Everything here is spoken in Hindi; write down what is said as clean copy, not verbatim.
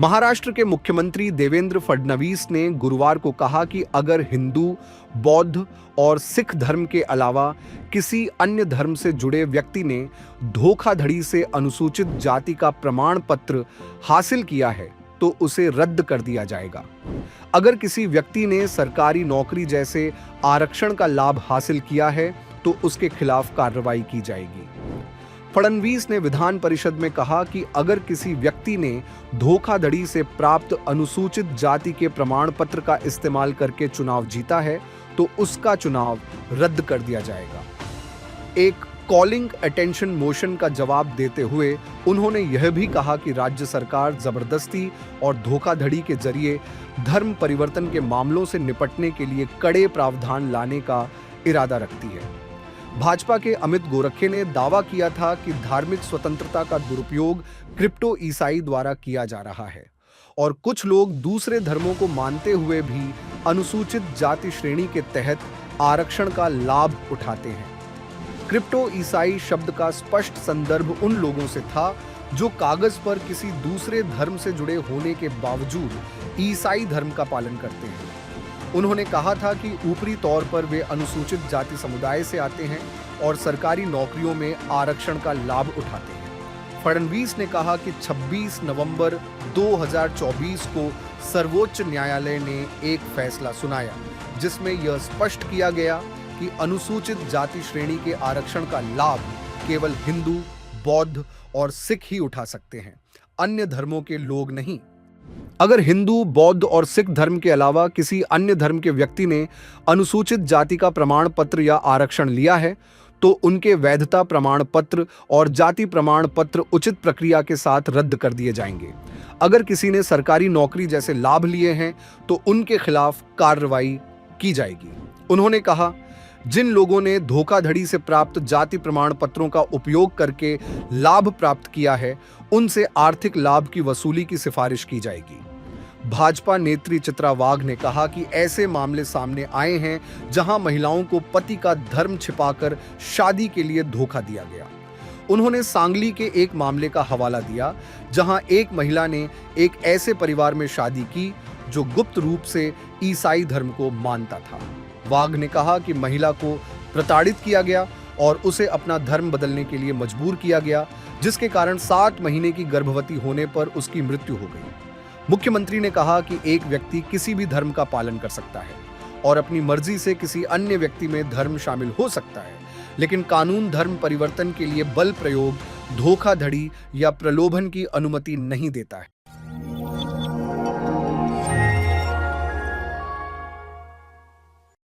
महाराष्ट्र के मुख्यमंत्री देवेंद्र फडणवीस ने गुरुवार को कहा कि अगर हिंदू, बौद्ध और सिख धर्म के अलावा किसी अन्य धर्म से जुड़े व्यक्ति ने धोखाधड़ी से अनुसूचित जाति का प्रमाण पत्र हासिल किया है तो उसे रद्द कर दिया जाएगा। अगर किसी व्यक्ति ने सरकारी नौकरी जैसे आरक्षण का लाभ हासिल किया है तो उसके खिलाफ कार्रवाई की जाएगी। फडणवीस ने विधान परिषद में कहा कि अगर किसी व्यक्ति ने धोखाधड़ी से प्राप्त अनुसूचित जाति के प्रमाण पत्र का इस्तेमाल करके चुनाव जीता है तो उसका चुनाव रद्द कर दिया जाएगा। एक कॉलिंग अटेंशन मोशन का जवाब देते हुए उन्होंने यह भी कहा कि राज्य सरकार जबरदस्ती और धोखाधड़ी के जरिए धर्म परिवर्तन के मामलों से निपटने के लिए कड़े प्रावधान लाने का इरादा रखती है। भाजपा के अमित गोरखे ने दावा किया था कि धार्मिक स्वतंत्रता का दुरुपयोग क्रिप्टो ईसाई द्वारा किया जा रहा है और कुछ लोग दूसरे धर्मों को मानते हुए भी अनुसूचित जाति श्रेणी के तहत आरक्षण का लाभ उठाते हैं। क्रिप्टो ईसाई शब्द का स्पष्ट संदर्भ उन लोगों से था जो कागज पर किसी दूसरे धर्म से जुड़े होने के बावजूद ईसाई धर्म का पालन करते हैं। उन्होंने कहा था कि ऊपरी तौर पर वे अनुसूचित जाति समुदाय से आते हैं और सरकारी नौकरियों में आरक्षण का लाभ उठाते हैं। फडणवीस ने कहा कि 26 नवंबर 2024 को सर्वोच्च न्यायालय ने एक फैसला सुनाया जिसमें यह स्पष्ट किया गया कि अनुसूचित जाति श्रेणी के आरक्षण का लाभ केवल हिंदू, बौद्ध और सिख ही उठा सकते हैं, अन्य धर्मों के लोग नहीं। अगर हिंदू, बौद्ध और सिख धर्म के अलावा किसी अन्य धर्म के व्यक्ति ने अनुसूचित जाति का प्रमाण पत्र या आरक्षण लिया है तो उनके वैधता प्रमाण पत्र और जाति प्रमाण पत्र उचित प्रक्रिया के साथ रद्द कर दिए जाएंगे। अगर किसी ने सरकारी नौकरी जैसे लाभ लिए हैं तो उनके खिलाफ कार्रवाई की जाएगी। उन्होंने कहा, जिन लोगों ने धोखाधड़ी से प्राप्त जाति प्रमाण पत्रों का उपयोग करके लाभ प्राप्त किया है उनसे आर्थिक लाभ की वसूली की सिफारिश की जाएगी। भाजपा नेत्री चित्रा वाघ ने कहा कि ऐसे मामले सामने आए हैं जहां महिलाओं को पति का धर्म छिपाकर शादी के लिए धोखा दिया गया। उन्होंने सांगली के एक मामले का हवाला दिया जहां एक महिला ने एक ऐसे परिवार में शादी की जो गुप्त रूप से ईसाई धर्म को मानता था। वाघ ने कहा कि महिला को प्रताड़ित किया गया और उसे अपना धर्म बदलने के लिए मजबूर किया गया, जिसके कारण 7 महीने की गर्भवती होने पर उसकी मृत्यु हो गई। मुख्यमंत्री ने कहा कि एक व्यक्ति किसी भी धर्म का पालन कर सकता है और अपनी मर्जी से किसी अन्य व्यक्ति में धर्म शामिल हो सकता है, लेकिन कानून धर्म परिवर्तन के लिए बल प्रयोग, धोखाधड़ी या प्रलोभन की अनुमति नहीं देता है।